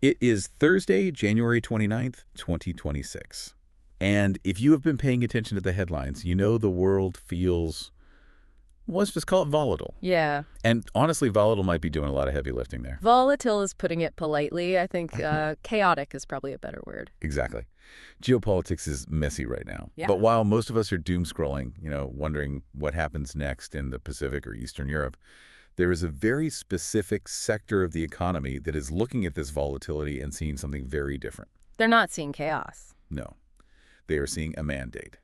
It is Thursday, January 29th, 2026. And if you have been paying attention to the headlines, you know the world feels, well, let's just call it volatile. Yeah. And honestly, volatile might be doing a lot of heavy lifting there. Volatile is putting it politely. I think chaotic is probably a better word. Exactly. Geopolitics is messy right now. Yeah. But while most of us are doom scrolling, wondering what happens next in the Pacific or Eastern Europe, there is a very specific sector of the economy that is looking at this volatility and seeing something very different. They're not seeing chaos. No, they are seeing a mandate.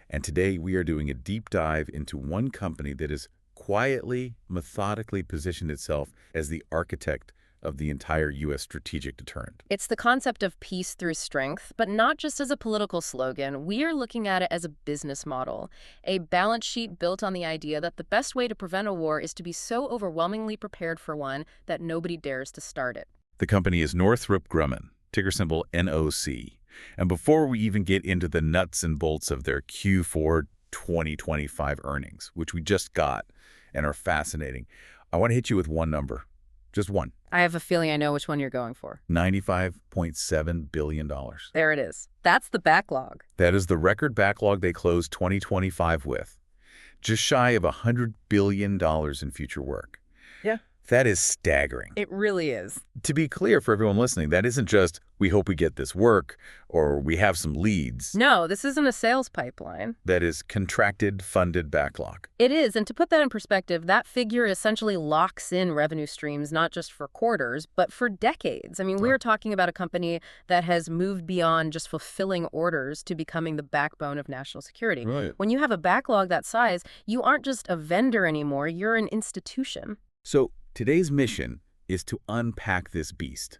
And today we are doing a deep dive into one company that has quietly, methodically positioned itself as the architect of the entire U.S. strategic deterrent. It's the concept of peace through strength, but not just as a political slogan. We are looking at it as a business model, a balance sheet built on the idea that the best way to prevent a war is to be so overwhelmingly prepared for one that nobody dares to start it. The company is Northrop Grumman, ticker symbol NOC. And before we even get into the nuts and bolts of their Q4 2025 earnings, which we just got and are fascinating, I want to hit you with one number. Just one. I have a feeling I know which one you're going for. $95.7 billion. There it is. That's the backlog. That is the record backlog they closed 2025 with. Just shy of $100 billion in future work. Yeah. That is staggering. It really is. To be clear for everyone listening, that isn't just, we hope we get this work, or we have some leads. No, this isn't a sales pipeline. That is contracted, funded backlog. It is, and to put that in perspective, that figure essentially locks in revenue streams, not just for quarters, but for decades. I mean, we're talking about a company that has moved beyond just fulfilling orders to becoming the backbone of national security. Right. When you have a backlog that size, you aren't just a vendor anymore, you're an institution. So today's mission is to unpack this beast.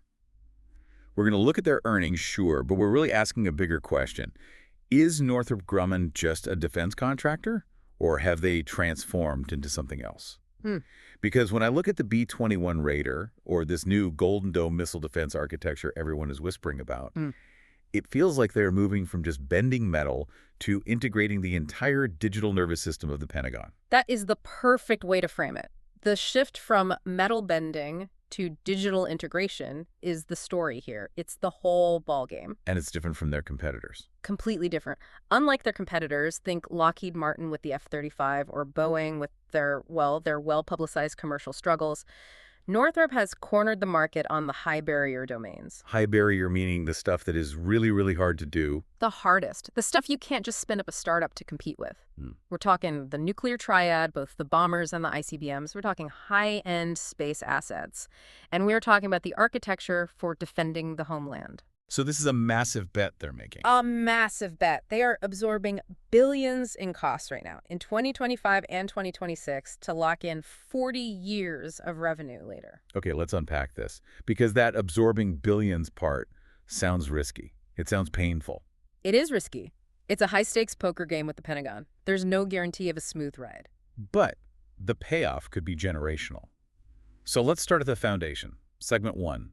We're going to look at their earnings, sure, but we're really asking a bigger question. Is Northrop Grumman just a defense contractor, or have they transformed into something else? Because when I look at the B-21 Raider, or this new Golden Dome missile defense architecture everyone is whispering about, it feels like they're moving from just bending metal to integrating the entire digital nervous system of the Pentagon. That is the perfect way to frame it. The shift from metal bending to digital integration is the story here. It's the whole ballgame. And it's different from their competitors. Completely different. Unlike their competitors, think Lockheed Martin with the F-35 or Boeing with their well-publicized commercial struggles, Northrop has cornered the market on the high-barrier domains. High barrier meaning the stuff that is really, really hard to do. The hardest. The stuff you can't just spin up a startup to compete with. We're talking the nuclear triad, both the bombers and the ICBMs. We're talking high-end space assets. And we're talking about the architecture for defending the homeland. So this is a massive bet they're making. A massive bet. They are absorbing billions in costs right now in 2025 and 2026 to lock in 40 years of revenue later. Okay, let's unpack this. Because that absorbing billions part sounds risky. It sounds painful. It is risky. It's a high-stakes poker game with the Pentagon. There's no guarantee of a smooth ride. But the payoff could be generational. So let's start at the foundation. Segment 1.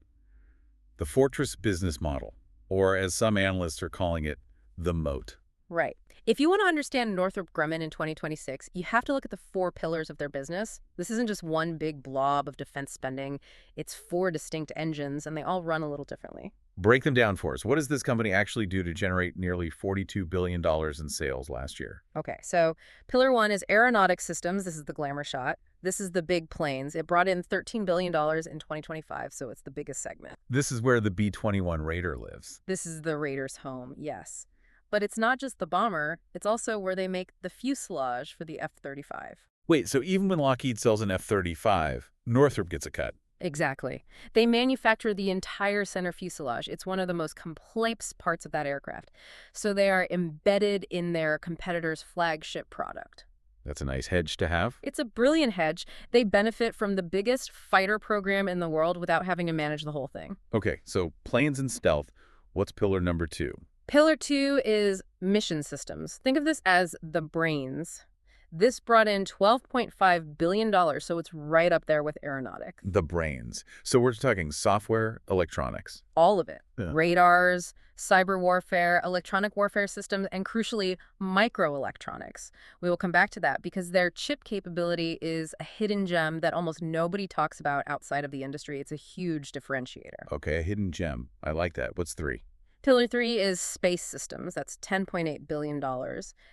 The Fortress Business Model, or as some analysts are calling it, the Moat. Right. If you want to understand Northrop Grumman in 2026, you have to look at the 4 pillars of their business. This isn't just one big blob of defense spending. It's 4 distinct engines, and they all run a little differently. Break them down for us. What does this company actually do to generate nearly $42 billion in sales last year? Okay, so Pillar 1 is aeronautic systems. This is the glamour shot. This is the big planes. It brought in $13 billion in 2025, so it's the biggest segment. This is where the B-21 Raider lives. This is the Raider's home, yes. But it's not just the bomber. It's also where they make the fuselage for the F-35. Wait, so even when Lockheed sells an F-35, Northrop gets a cut? Exactly. They manufacture the entire center fuselage. It's one of the most complex parts of that aircraft. So they are embedded in their competitor's flagship product. That's a nice hedge to have. It's a brilliant hedge. They benefit from the biggest fighter program in the world without having to manage the whole thing. Okay, so planes and stealth. What's pillar number 2? Pillar 2 is mission systems. Think of this as the brains. This brought in $12.5 billion, so it's right up there with aeronautic. The brains. So we're talking software, electronics. All of it. Yeah. Radars, cyber warfare, electronic warfare systems, and crucially, microelectronics. We will come back to that because their chip capability is a hidden gem that almost nobody talks about outside of the industry. It's a huge differentiator. Okay, a hidden gem. I like that. What's 3? Pillar 3 is space systems. That's $10.8 billion.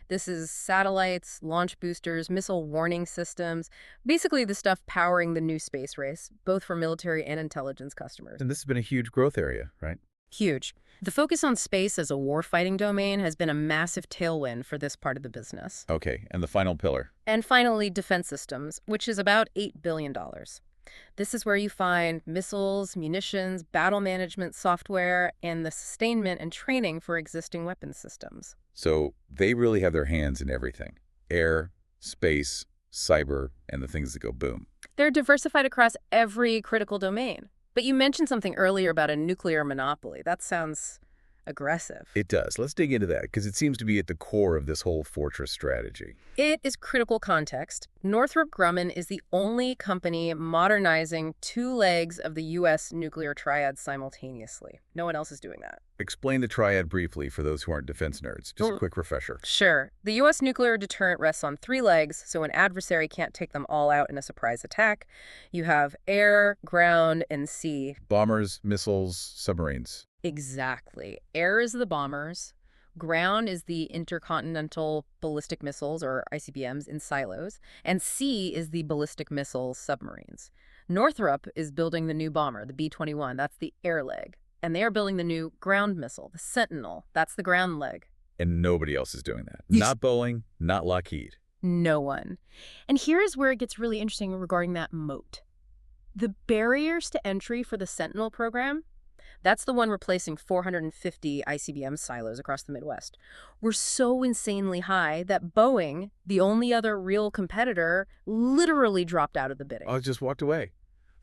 This is satellites, launch boosters, missile warning systems, basically the stuff powering the new space race, both for military and intelligence customers. And this has been a huge growth area, right? Huge. The focus on space as a warfighting domain has been a massive tailwind for this part of the business. Okay, and the final pillar. And finally, defense systems, which is about $8 billion. This is where you find missiles, munitions, battle management software, and the sustainment and training for existing weapons systems. So they really have their hands in everything. Air, space, cyber, and the things that go boom. They're diversified across every critical domain. But you mentioned something earlier about a nuclear monopoly. That sounds aggressive. It does. Let's dig into that, because it seems to be at the core of this whole fortress strategy. It is critical context. Northrop Grumman is the only company modernizing 2 legs of the U.S. nuclear triad simultaneously. No one else is doing that. Explain the triad briefly for those who aren't defense nerds. Just a quick refresher. Sure. The U.S. nuclear deterrent rests on 3 legs, so an adversary can't take them all out in a surprise attack. You have air, ground, and sea. Bombers, missiles, submarines. Exactly. Air is the bombers. Ground is the intercontinental ballistic missiles, or ICBMs, in silos. And sea is the ballistic missiles submarines. Northrop is building the new bomber, the B-21. That's the air leg. And they are building the new ground missile, the Sentinel. That's the ground leg. And nobody else is doing that. Not Boeing, not Lockheed. No one. And here is where it gets really interesting regarding that moat. The barriers to entry for the Sentinel program, that's the one replacing 450 ICBM silos across the Midwest, were so insanely high that Boeing, the only other real competitor, literally dropped out of the bidding. I just walked away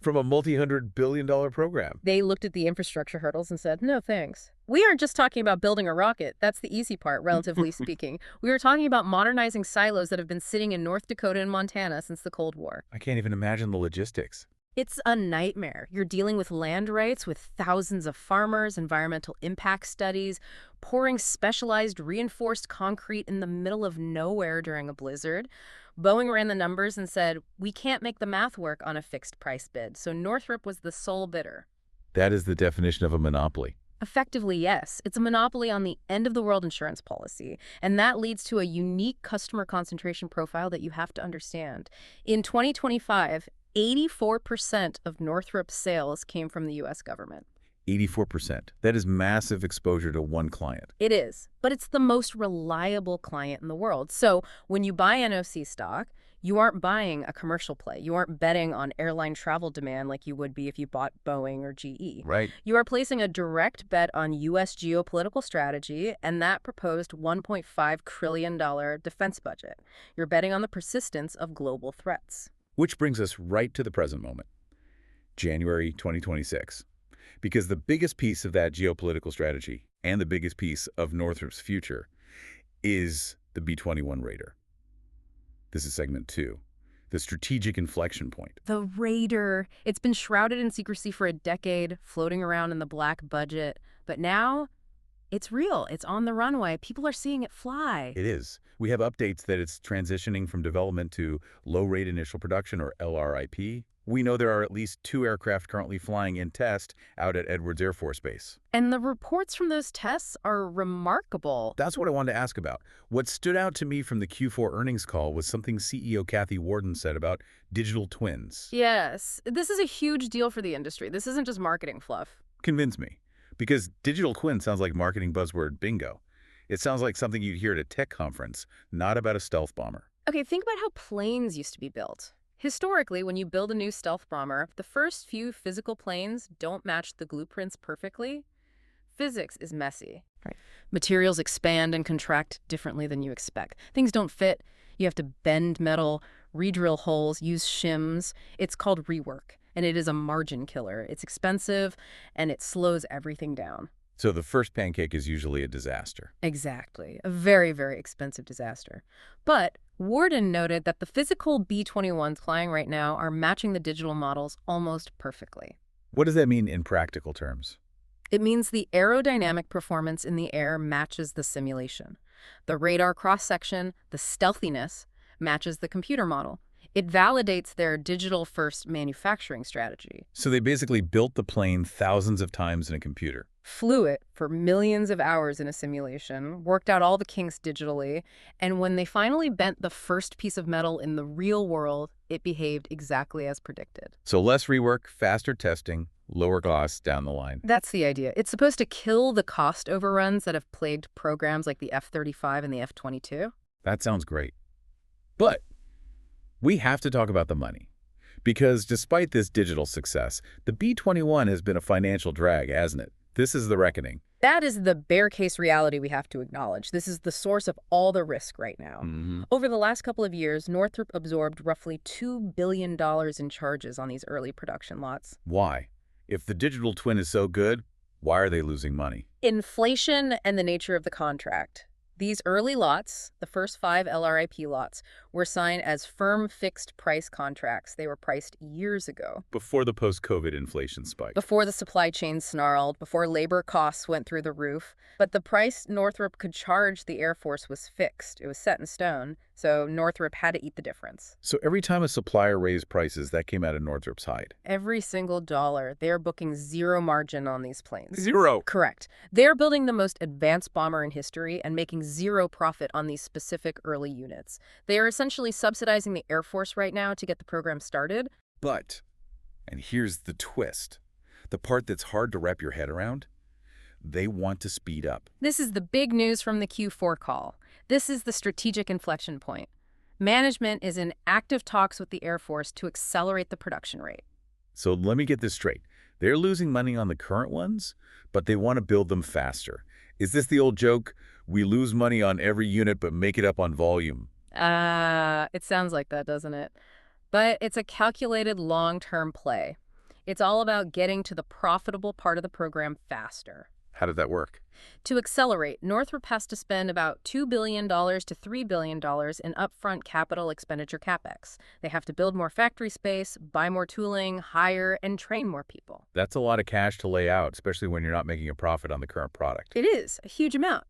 from a multi-hundred-billion-dollar program. They looked at the infrastructure hurdles and said, no thanks. We aren't just talking about building a rocket. That's the easy part, relatively speaking. We were talking about modernizing silos that have been sitting in North Dakota and Montana since the Cold War. I can't even imagine the logistics. It's a nightmare. You're dealing with land rights with thousands of farmers, environmental impact studies, pouring specialized reinforced concrete in the middle of nowhere during a blizzard. Boeing ran the numbers and said, we can't make the math work on a fixed price bid, so Northrop was the sole bidder. That is the definition of a monopoly. Effectively, yes. It's a monopoly on the end-of-the-world insurance policy, and that leads to a unique customer concentration profile that you have to understand. In 2025, 84% of Northrop's sales came from the U.S. government. 84%. That is massive exposure to one client. It is, but it's the most reliable client in the world. So when you buy NOC stock, you aren't buying a commercial play. You aren't betting on airline travel demand like you would be if you bought Boeing or GE. Right. You are placing a direct bet on U.S. geopolitical strategy and that proposed $1.5 trillion defense budget. You're betting on the persistence of global threats. Which brings us right to the present moment, January 2026. Because the biggest piece of that geopolitical strategy and the biggest piece of Northrop's future is the B-21 Raider. This is segment 2, the strategic inflection point. The Raider. It's been shrouded in secrecy for a decade, floating around in the black budget. But now, it's real. It's on the runway. People are seeing it fly. It is. We have updates that it's transitioning from development to low-rate initial production, or LRIP. We know there are at least 2 aircraft currently flying in test out at Edwards Air Force Base. And the reports from those tests are remarkable. That's what I wanted to ask about. What stood out to me from the Q4 earnings call was something CEO Kathy Warden said about digital twins. Yes, this is a huge deal for the industry. This isn't just marketing fluff. Convince me. Because digital twin sounds like marketing buzzword bingo. It sounds like something you'd hear at a tech conference, not about a stealth bomber. Okay, think about how planes used to be built. Historically, when you build a new stealth bomber, the first few physical planes don't match the blueprints perfectly. Physics is messy. Right. Materials expand and contract differently than you expect. Things don't fit. You have to bend metal, re-drill holes, use shims. It's called rework, and it is a margin killer. It's expensive, and it slows everything down. So the first pancake is usually a disaster. Exactly. A very, very expensive disaster. But Warden noted that the physical B-21s flying right now are matching the digital models almost perfectly. What does that mean in practical terms? It means the aerodynamic performance in the air matches the simulation. The radar cross-section, the stealthiness, matches the computer model. It validates their digital-first manufacturing strategy. So they basically built the plane thousands of times in a computer. Flew it for millions of hours in a simulation, worked out all the kinks digitally, and when they finally bent the first piece of metal in the real world, it behaved exactly as predicted. So less rework, faster testing, lower costs down the line. That's the idea. It's supposed to kill the cost overruns that have plagued programs like the F-35 and the F-22. That sounds great. But we have to talk about the money. Because despite this digital success, the B-21 has been a financial drag, hasn't it? This is the reckoning. That is the bear case reality we have to acknowledge. This is the source of all the risk right now. Over the last couple of years, Northrop absorbed roughly $2 billion in charges on these early production lots. Why? If the digital twin is so good, why are they losing money? Inflation and the nature of the contract. These early lots, the first 5 LRIP lots, were signed as firm fixed-price contracts. They were priced years ago. Before the post-COVID inflation spike. Before the supply chain snarled, before labor costs went through the roof. But the price Northrop could charge the Air Force was fixed. It was set in stone, so Northrop had to eat the difference. So every time a supplier raised prices, that came out of Northrop's hide. Every single dollar, they're booking zero margin on these planes. Zero. Correct. They're building the most advanced bomber in history and making zero profit on these specific early units. They are essentially subsidizing the Air Force right now to get the program started. But, and here's the twist, the part that's hard to wrap your head around, they want to speed up. This is the big news from the Q4 call. This is the strategic inflection point. Management is in active talks with the Air Force to accelerate the production rate. So let me get this straight. They're losing money on the current ones, but they want to build them faster. Is this the old joke, we lose money on every unit but make it up on volume? It sounds like that, doesn't it? But it's a calculated long-term play. It's all about getting to the profitable part of the program faster. How did that work? To accelerate, Northrop has to spend about $2 billion to $3 billion in upfront capital expenditure CapEx. They have to build more factory space, buy more tooling, hire, and train more people. That's a lot of cash to lay out, especially when you're not making a profit on the current product. It is a huge amount.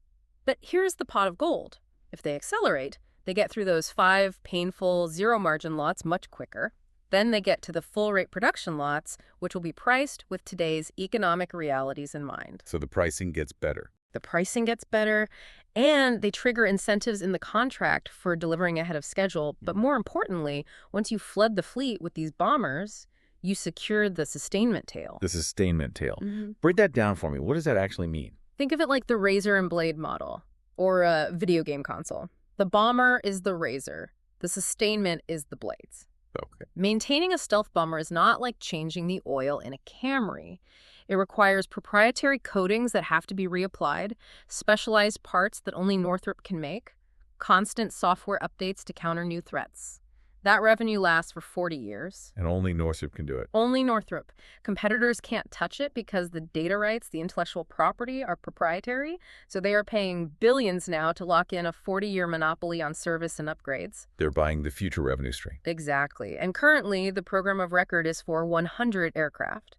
But here's the pot of gold. If they accelerate, they get through those 5 painful zero-margin lots much quicker. Then they get to the full-rate production lots, which will be priced with today's economic realities in mind. So the pricing gets better. The pricing gets better, and they trigger incentives in the contract for delivering ahead of schedule. But more importantly, once you flood the fleet with these bombers, you secure the sustainment tail. The sustainment tail. Break that down for me. What does that actually mean? Think of it like the razor and blade model, or a video game console. The bomber is the razor. The sustainment is the blades. Okay. Maintaining a stealth bomber is not like changing the oil in a Camry. It requires proprietary coatings that have to be reapplied, specialized parts that only Northrop can make, constant software updates to counter new threats. That revenue lasts for 40 years. And only Northrop can do it. Only Northrop. Competitors can't touch it because the data rights, the intellectual property, are proprietary, so they are paying billions now to lock in a 40-year monopoly on service and upgrades. They're buying the future revenue stream. Exactly. And currently, the program of record is for 100 aircraft.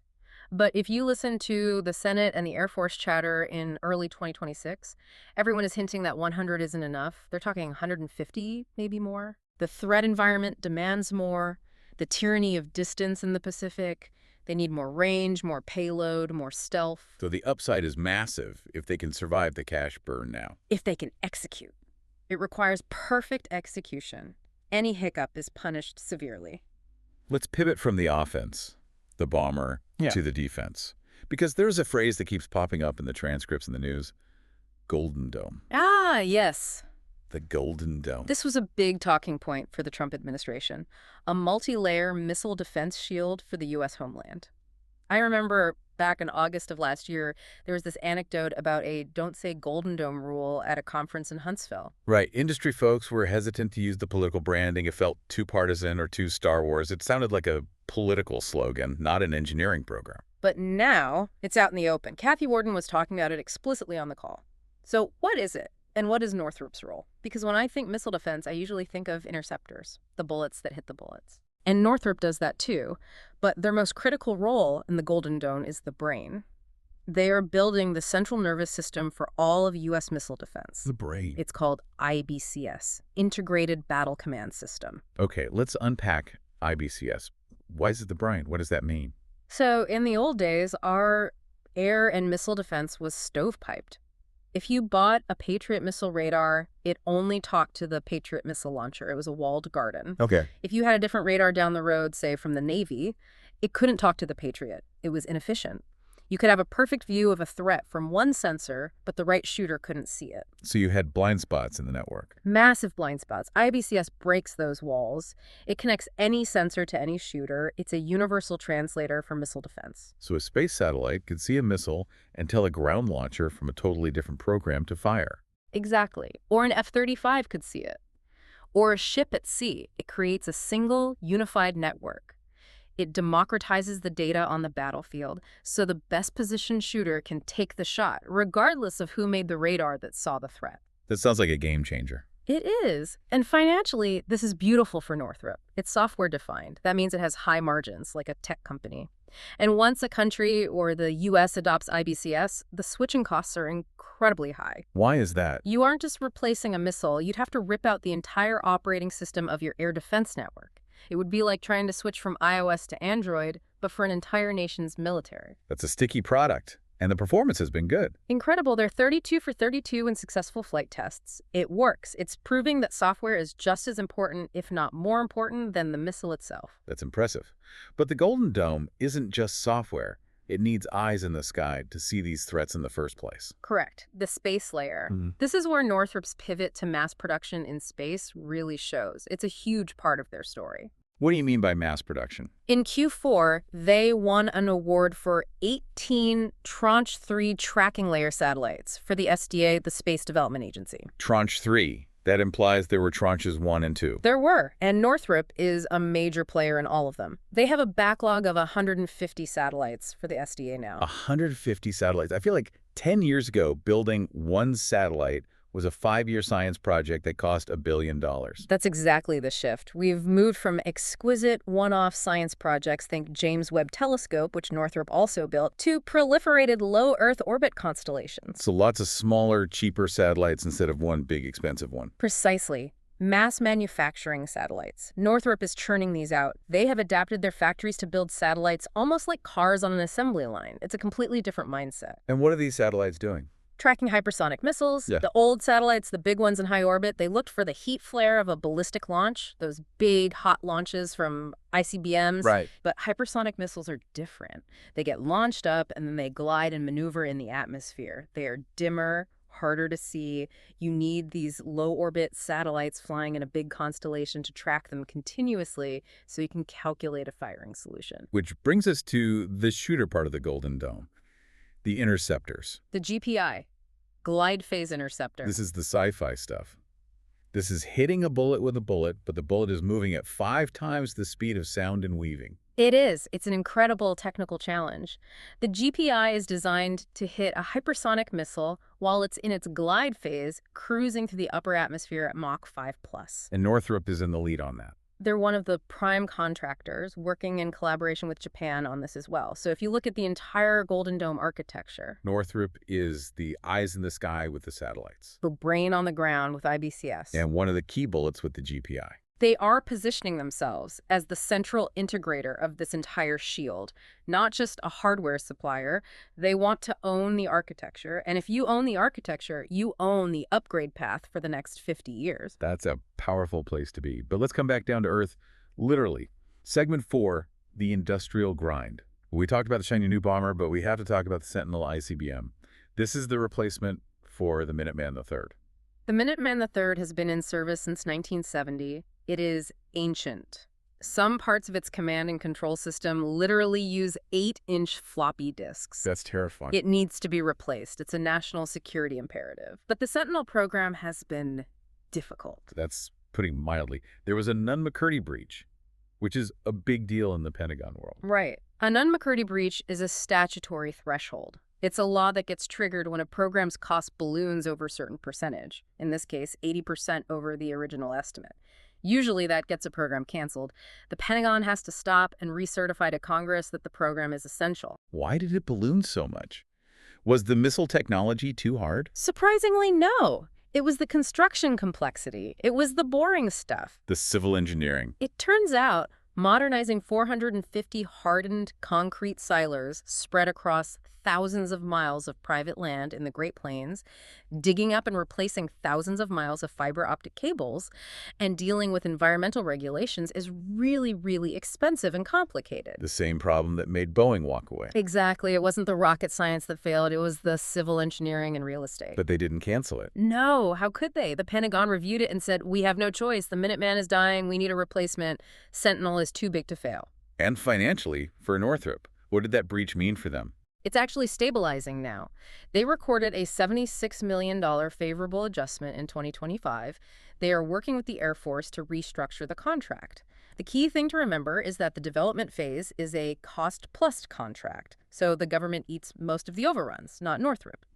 But if you listen to the Senate and the Air Force chatter in early 2026, everyone is hinting that 100 isn't enough. They're talking 150, maybe more. The threat environment demands more. The tyranny of distance in the Pacific. They need more range, more payload, more stealth. So the upside is massive if they can survive the cash burn now. If they can execute. It requires perfect execution. Any hiccup is punished severely. Let's pivot from the offense, the bomber, to the defense. Because there's a phrase that keeps popping up in the transcripts and the news. Golden Dome. Ah, yes. The Golden Dome. This was a big talking point for the Trump administration, a multi-layer missile defense shield for the U.S. homeland. I remember back in August of last year, there was this anecdote about a don't say Golden Dome rule at a conference in Huntsville. Right. Industry folks were hesitant to use the political branding. It felt too partisan or too Star Wars. It sounded like a political slogan, not an engineering program. But now it's out in the open. Kathy Warden was talking about it explicitly on the call. So what is it? And what is Northrop's role? Because when I think missile defense, I usually think of interceptors, the bullets that hit the bullets. And Northrop does that too, but their most critical role in the Golden Dome is the brain. They are building the central nervous system for all of U.S. missile defense. The brain. It's called IBCS, Integrated Battle Command System. Okay, let's unpack IBCS. Why is it the brain? What does that mean? So in the old days, our air and missile defense was stovepiped. If you bought a Patriot missile radar, it only talked to the Patriot missile launcher. It was a walled garden. Okay. If you had a different radar down the road, say from the Navy, it couldn't talk to the Patriot. It was inefficient. You could have a perfect view of a threat from one sensor, but the right shooter couldn't see it. So you had blind spots in the network. Massive blind spots. IBCS breaks those walls. It connects any sensor to any shooter. It's a universal translator for missile defense. So a space satellite could see a missile and tell a ground launcher from a totally different program to fire. Exactly. Or an F-35 could see it. Or a ship at sea. It creates a single, unified network. It democratizes the data on the battlefield, so the best positioned shooter can take the shot, regardless of who made the radar that saw the threat. That sounds like a game changer. It is. And financially, this is beautiful for Northrop. It's software defined. That means it has high margins, like a tech company. And once a country or the U.S. adopts IBCS, the switching costs are incredibly high. Why is that? You aren't just replacing a missile. You'd have to rip out the entire operating system of your air defense network. It would be like trying to switch from iOS to Android, but for an entire nation's military. That's a sticky product, and the performance has been good. Incredible. They're 32 for 32 in successful flight tests. It works. It's proving that software is just as important, if not more important, than the missile itself. That's impressive. But the Golden Dome isn't just software. It needs eyes in the sky to see these threats in the first place. Correct. The space layer. This is where Northrop's pivot to mass production in space really shows. It's a huge part of their story. What do you mean by mass production? In Q4, they won an award for 18 Tranche 3 tracking layer satellites for the SDA, the Space Development Agency. Tranche 3. That implies there were tranches 1 and 2. There were, and Northrop is a major player in all of them. They have a backlog of 150 satellites for the SDA now. 150 satellites. I feel like 10 years ago, building one satellite was a 5-year science project that cost $1 billion. That's exactly the shift. We've moved from exquisite one-off science projects, think James Webb Telescope, which Northrop also built, to proliferated low Earth orbit constellations. So lots of smaller, cheaper satellites instead of one big, expensive one. Precisely. Mass manufacturing satellites. Northrop is churning these out. They have adapted their factories to build satellites almost like cars on an assembly line. It's a completely different mindset. And what are these satellites doing? Tracking hypersonic missiles. Yeah. The old satellites, the big ones in high orbit, they looked for the heat flare of a ballistic launch, those big hot launches from ICBMs. Right. But hypersonic missiles are different. They get launched up and then they glide and maneuver in the atmosphere. They are dimmer, harder to see. You need these low-orbit satellites flying in a big constellation to track them continuously so you can calculate a firing solution. Which brings us to the shooter part of the Golden Dome. The interceptors. The GPI, Glide Phase Interceptor. This is the sci-fi stuff. This is hitting a bullet with a bullet, but the bullet is moving at 5 times the speed of sound and weaving. It is. It's an incredible technical challenge. The GPI is designed to hit a hypersonic missile while it's in its glide phase, cruising through the upper atmosphere at Mach 5+. And Northrop is in the lead on that. They're one of the prime contractors working in collaboration with Japan on this as well. So if you look at the entire Golden Dome architecture, Northrop is the eyes in the sky with the satellites. the brain on the ground with IBCS. And one of the key bullets with the GPI. They are positioning themselves as the central integrator of this entire shield, not just a hardware supplier. They want to own the architecture. And if you own the architecture, you own the upgrade path for the next 50 years. That's a powerful place to be. But let's come back down to earth, literally. Segment 4, the industrial grind. We talked about the shiny new bomber, but we have to talk about the Sentinel ICBM. This is the replacement for the Minuteman III. The Minuteman III has been in service since 1970. It is ancient. Some parts of its command and control system literally use 8-inch floppy disks. That's terrifying. It needs to be replaced. It's a national security imperative. But the Sentinel program has been difficult. That's putting mildly. There was a Nunn-McCurdy breach, which is a big deal in the Pentagon world. Right. A Nunn-McCurdy breach is a statutory threshold. It's a law that gets triggered when a program's cost balloons over a certain percentage, in this case, 80% over the original estimate. Usually that gets a program canceled. The Pentagon has to stop and recertify to Congress that the program is essential. Why did it balloon so much? Was the missile technology too hard? Surprisingly, no. It was the construction complexity. It was the boring stuff. The civil engineering. It turns out modernizing 450 hardened concrete silos spread across thousands of miles of private land in the Great Plains, digging up and replacing thousands of miles of fiber optic cables, and dealing with environmental regulations is really, really expensive and complicated. The same problem that made Boeing walk away. Exactly. It wasn't the rocket science that failed. It was the civil engineering and real estate. But they didn't cancel it. No, how could they? The Pentagon reviewed it and said, we have no choice. The Minuteman is dying. We need a replacement. Sentinel is too big to fail. And financially, for Northrop, what did that breach mean for them? It's actually stabilizing now. They recorded a $76 million favorable adjustment in 2025. They are working with the Air Force to restructure the contract. The key thing to remember is that the development phase is a cost-plus contract, so the government eats most of the overruns, not Northrop.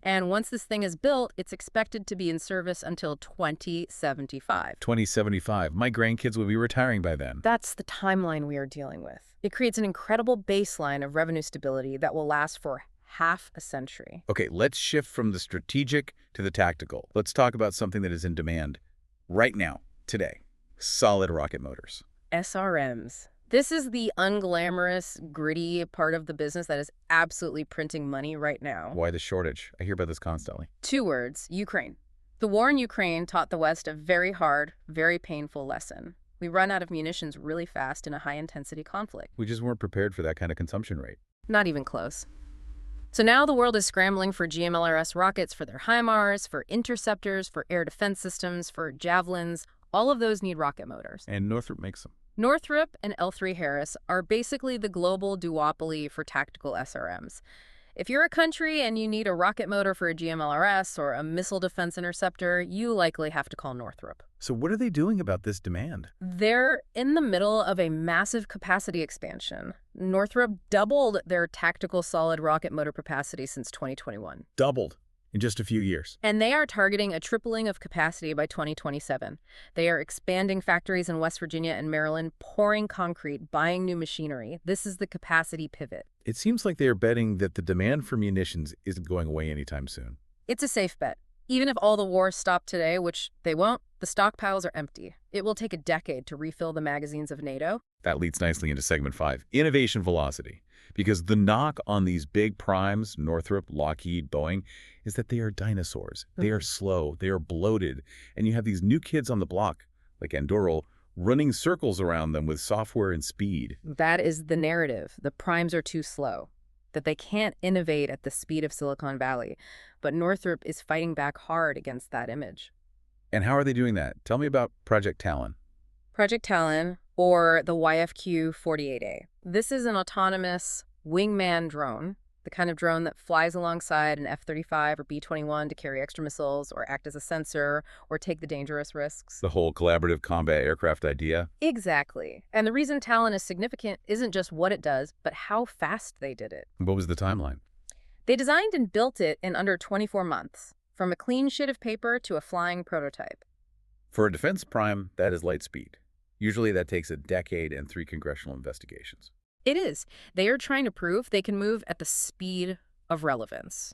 And once this thing is built, it's expected to be in service until 2075. 2075. My grandkids will be retiring by then. That's the timeline we are dealing with. It creates an incredible baseline of revenue stability that will last for half a century. Okay, let's shift from the strategic to the tactical. Let's talk about something that is in demand right now, today. Solid rocket motors. SRMs. This is the unglamorous, gritty part of the business that is absolutely printing money right now. Why the shortage? I hear about this constantly. 2 words, Ukraine. The war in Ukraine taught the West a very hard, very painful lesson. We run out of munitions really fast in a high-intensity conflict. We just weren't prepared for that kind of consumption rate. Not even close. So now the world is scrambling for GMLRS rockets for their HIMARS, for interceptors, for air defense systems, for javelins. All of those need rocket motors. And Northrop makes them. Northrop and L3 Harris are basically the global duopoly for tactical SRMs. If you're a country and you need a rocket motor for a GMLRS or a missile defense interceptor, you likely have to call Northrop. So what are they doing about this demand? They're in the middle of a massive capacity expansion. Northrop doubled their tactical solid rocket motor capacity since 2021. Doubled in just a few years. And they are targeting a tripling of capacity by 2027. They are expanding factories in West Virginia and Maryland, pouring concrete, buying new machinery. This is the capacity pivot. It seems like they are betting that the demand for munitions isn't going away anytime soon. It's a safe bet. Even if all the wars stop today, which they won't, the stockpiles are empty. It will take a decade to refill the magazines of NATO. That leads nicely into segment 5, innovation velocity. Because the knock on these big primes, Northrop, Lockheed, Boeing, is that they are dinosaurs. They are slow, they are bloated, and you have these new kids on the block, like Anduril, running circles around them with software and speed. That is the narrative. The primes are too slow, that they can't innovate at the speed of Silicon Valley. But Northrop is fighting back hard against that image. And how are they doing that? Tell me about Project Talon. Project Talon, or the YFQ-48A. This is an autonomous wingman drone, the kind of drone that flies alongside an F-35 or B-21 to carry extra missiles or act as a sensor or take the dangerous risks. The whole collaborative combat aircraft idea? Exactly. And the reason Talon is significant isn't just what it does, but how fast they did it. What was the timeline? They designed and built it in under 24 months, from a clean sheet of paper to a flying prototype. For a defense prime, that is light speed. Usually that takes a decade and 3 congressional investigations. It is. They are trying to prove they can move at the speed of relevance.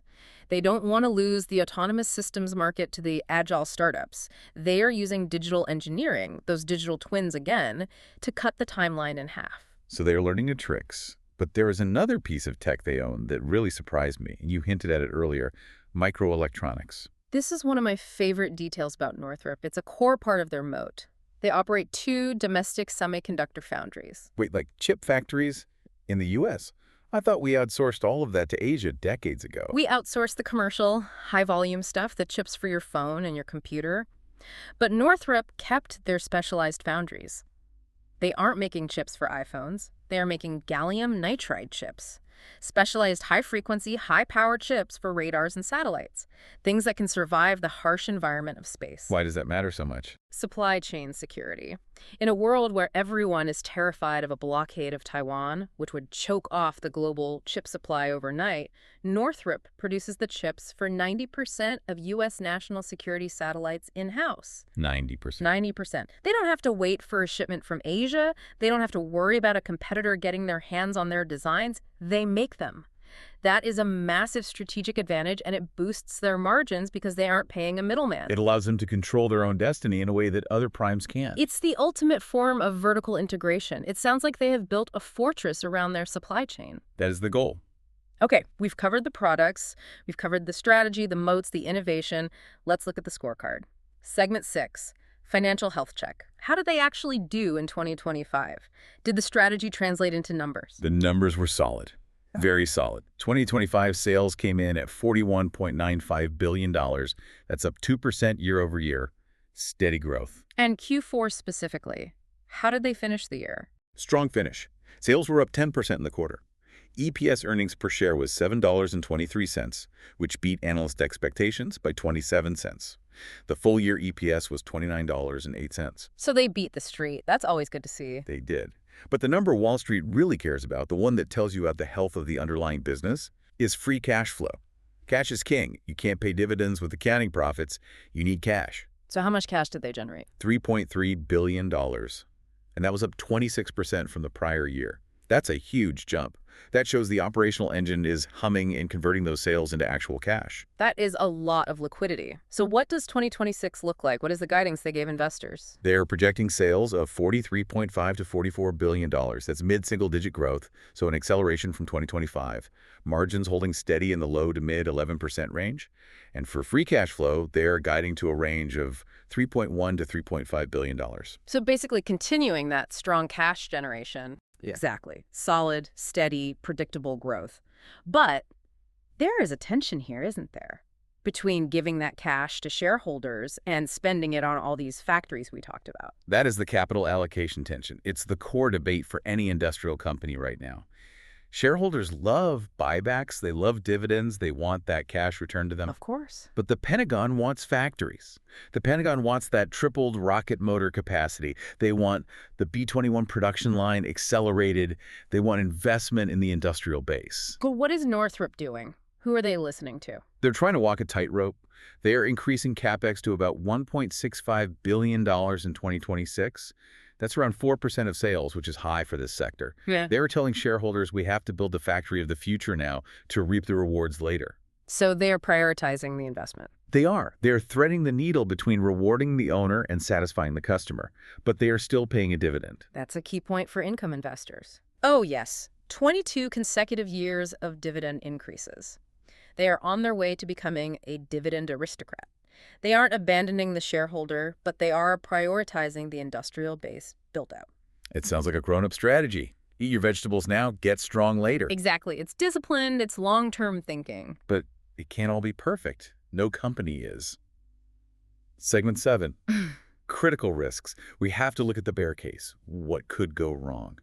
They don't want to lose the autonomous systems market to the agile startups. They are using digital engineering, those digital twins again, to cut the timeline in half. So they are learning new tricks. But there is another piece of tech they own that really surprised me. You hinted at it earlier, microelectronics. This is one of my favorite details about Northrop. It's a core part of their moat. They operate 2 domestic semiconductor foundries. Wait, like chip factories in the U.S.? I thought we outsourced all of that to Asia decades ago. We outsource the commercial, high-volume stuff, the chips for your phone and your computer. But Northrop kept their specialized foundries. They aren't making chips for iPhones. They are making gallium nitride chips, specialized high-frequency, high-power chips for radars and satellites, things that can survive the harsh environment of space. Why does that matter so much? Supply chain security. In a world where everyone is terrified of a blockade of Taiwan, which would choke off the global chip supply overnight, Northrop produces the chips for 90% of U.S. national security satellites in-house. 90%. 90%. They don't have to wait for a shipment from Asia. They don't have to worry about a competitor getting their hands on their designs. They make them. That is a massive strategic advantage, and it boosts their margins because they aren't paying a middleman. It allows them to control their own destiny in a way that other primes can't. It's the ultimate form of vertical integration. It sounds like they have built a fortress around their supply chain. That is the goal. Okay, we've covered the products, we've covered the strategy, the moats, the innovation. Let's look at the scorecard. Segment 6, financial health check. How did they actually do in 2025? Did the strategy translate into numbers? The numbers were solid. Very solid. 2025 sales came in at $41.95 billion. That's up 2% year over year. Steady growth. And Q4 specifically, how did they finish the year? Strong finish. Sales were up 10% in the quarter. EPS earnings per share was $7.23, which beat analyst expectations by 27 cents. The full year EPS was $29.08. So they beat the street. That's always good to see. They did. But the number Wall Street really cares about, the one that tells you about the health of the underlying business, is free cash flow. Cash is king. You can't pay dividends with accounting profits. You need cash. So how much cash did they generate? $3.3 billion. And that was up 26% from the prior year. That's a huge jump. That shows the operational engine is humming and converting those sales into actual cash. That is a lot of liquidity. So what does 2026 look like? What is the guidance they gave investors? They're projecting sales of $43.5 to $44 billion. That's mid-single-digit growth, so an acceleration from 2025. Margins holding steady in the low to mid 11% range. And for free cash flow, they're guiding to a range of $3.1 to $3.5 billion. So basically continuing that strong cash generation. Yeah. Exactly. Solid, steady, predictable growth. But there is a tension here, isn't there? Between giving that cash to shareholders and spending it on all these factories we talked about. That is the capital allocation tension. It's the core debate for any industrial company right now. Shareholders love buybacks, they love dividends, they want that cash returned to them. Of course. But the Pentagon wants factories. The Pentagon wants that tripled rocket motor capacity. They want the B-21 production line accelerated. They want investment in the industrial base. But what is Northrop doing? Who are they listening to? They're trying to walk a tightrope. They are increasing CapEx to about $1.65 billion in 2026. That's around 4% of sales, which is high for this sector. Yeah. They're telling shareholders we have to build the factory of the future now to reap the rewards later. So they're prioritizing the investment. They are. They're threading the needle between rewarding the owner and satisfying the customer, but they are still paying a dividend. That's a key point for income investors. Oh, yes. 22 consecutive years of dividend increases. They are on their way to becoming a dividend aristocrat. They aren't abandoning the shareholder, but they are prioritizing the industrial base build-out. It sounds like a grown-up strategy. Eat your vegetables now, get strong later. Exactly. It's disciplined, it's long-term thinking. But it can't all be perfect. No company is. Segment 7. Critical risks. We have to look at the bear case. What could go wrong?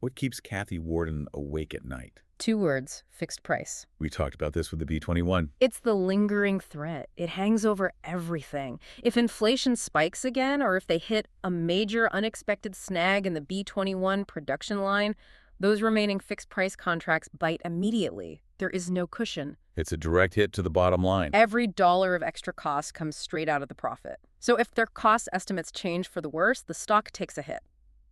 What keeps Kathy Warden awake at night? 2 words, fixed price. We talked about this with the B-21. It's the lingering threat. It hangs over everything. If inflation spikes again, or if they hit a major unexpected snag in the B-21 production line, those remaining fixed price contracts bite immediately. There is no cushion. It's a direct hit to the bottom line. Every dollar of extra cost comes straight out of the profit. So if their cost estimates change for the worse, the stock takes a hit.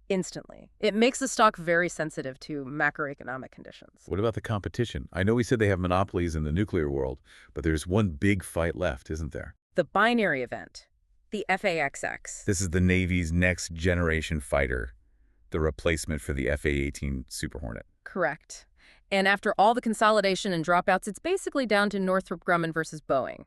Instantly. It makes the stock very sensitive to macroeconomic conditions. What about the competition? I know we said they have monopolies in the nuclear world, but there's one big fight left, isn't there? The binary event, the FAXX. This is the Navy's next generation fighter, the replacement for the FA-18 Super Hornet. Correct. And after all the consolidation and dropouts, it's basically down to Northrop Grumman versus Boeing.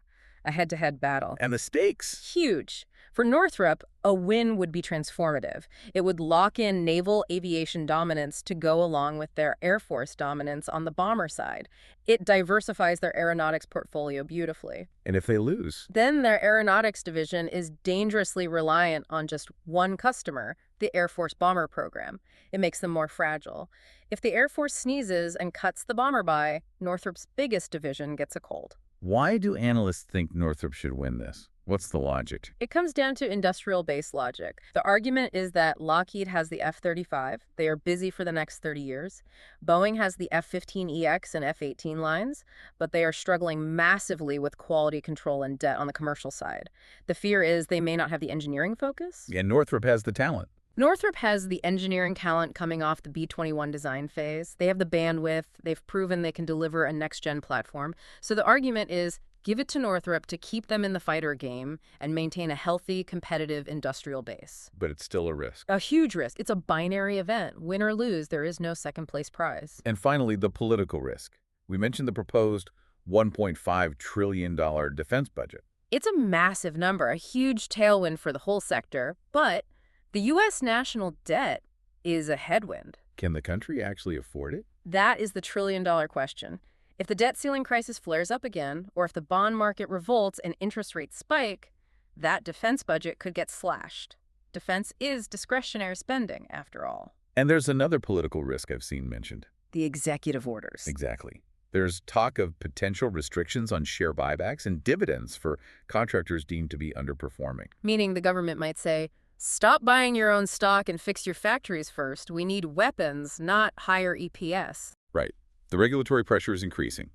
A head-to-head battle. And the stakes? Huge. For Northrop, a win would be transformative. It would lock in naval aviation dominance to go along with their Air Force dominance on the bomber side. It diversifies their aeronautics portfolio beautifully. And if they lose? Then their aeronautics division is dangerously reliant on just one customer, the Air Force bomber program. It makes them more fragile. If the Air Force sneezes and cuts the bomber buy, Northrop's biggest division gets a cold. Why do analysts think Northrop should win this? What's the logic? It comes down to industrial base logic. The argument is that Lockheed has the F-35. They are busy for the next 30 years. Boeing has the F-15EX and F-18 lines, but they are struggling massively with quality control and debt on the commercial side. The fear is they may not have the engineering focus. And Northrop has the talent. Northrop has the engineering talent coming off the B-21 design phase. They have the bandwidth. They've proven they can deliver a next-gen platform. So the argument is, give it to Northrop to keep them in the fighter game and maintain a healthy, competitive industrial base. But it's still a risk. A huge risk. It's a binary event. Win or lose, there is no second-place prize. And finally, the political risk. We mentioned the proposed $1.5 trillion defense budget. It's a massive number, a huge tailwind for the whole sector, but the U.S. national debt is a headwind. Can the country actually afford it? That is the trillion-dollar question. If the debt ceiling crisis flares up again, or if the bond market revolts and interest rates spike, that defense budget could get slashed. Defense is discretionary spending, after all. And there's another political risk I've seen mentioned. The executive orders. Exactly. There's talk of potential restrictions on share buybacks and dividends for contractors deemed to be underperforming. Meaning the government might say, stop buying your own stock and fix your factories first. We need weapons, not higher EPS. Right. The regulatory pressure is increasing.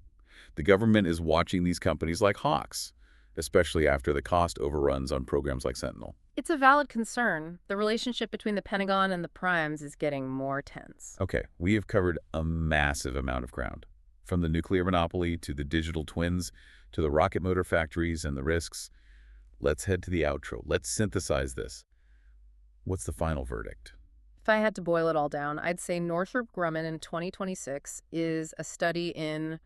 The government is watching these companies like hawks, especially after the cost overruns on programs like Sentinel. It's a valid concern. The relationship between the Pentagon and the primes is getting more tense. Okay, we have covered a massive amount of ground. From the nuclear monopoly to the digital twins to the rocket motor factories and the risks. Let's head to the outro. Let's synthesize this. What's the final verdict? If I had to boil it all down, I'd say Northrop Grumman in 2026 is a study in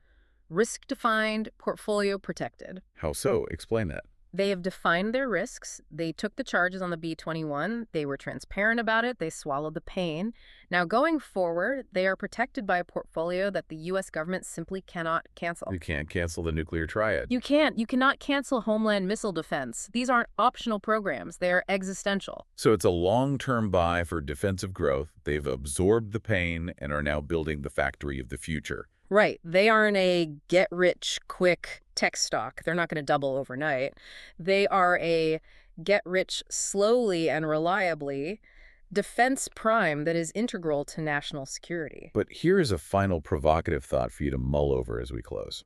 risk-defined, portfolio protected. How so? Explain that. They have defined their risks. They took the charges on the B-21. They were transparent about it. They swallowed the pain. Now, going forward, they are protected by a portfolio that the U.S. government simply cannot cancel. You can't cancel the nuclear triad. You can't. You cannot cancel homeland missile defense. These aren't optional programs. They are existential. So it's a long-term buy for defensive growth. They've absorbed the pain and are now building the factory of the future. Right. They aren't a get-rich-quick tech stock. They're not going to double overnight. They are a get-rich-slowly and reliably defense prime that is integral to national security. But here is a final provocative thought for you to mull over as we close.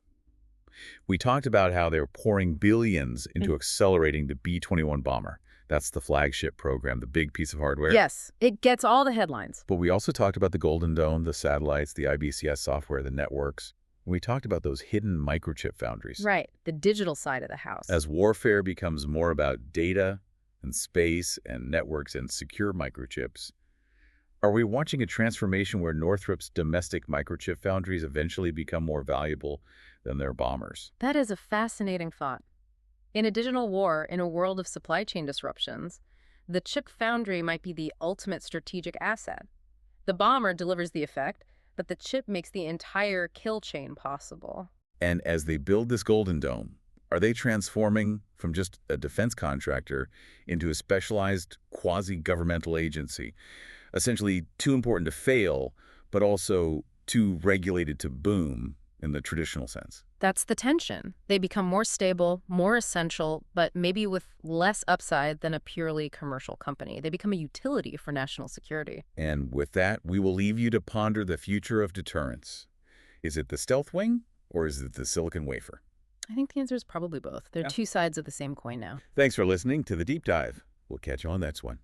We talked about how they're pouring billions into accelerating the B-21 bomber. That's the flagship program, the big piece of hardware. Yes, it gets all the headlines. But we also talked about the Golden Dome, the satellites, the IBCS software, the networks. We talked about those hidden microchip foundries. Right, the digital side of the house. As warfare becomes more about data and space and networks and secure microchips, are we watching a transformation where Northrop's domestic microchip foundries eventually become more valuable than their bombers? That is a fascinating thought. In a digital war, in a world of supply chain disruptions, the chip foundry might be the ultimate strategic asset. The bomber delivers the effect, but the chip makes the entire kill chain possible. And as they build this Golden Dome, are they transforming from just a defense contractor into a specialized quasi-governmental agency? Essentially too important to fail, but also too regulated to boom in the traditional sense. That's the tension. They become more stable, more essential, but maybe with less upside than a purely commercial company. They become a utility for national security. And with that, we will leave you to ponder the future of deterrence. Is it the stealth wing, or is it the silicon wafer? I think the answer is probably both. They're two sides of the same coin now. Thanks for listening to The Deep Dive. We'll catch you on the next one.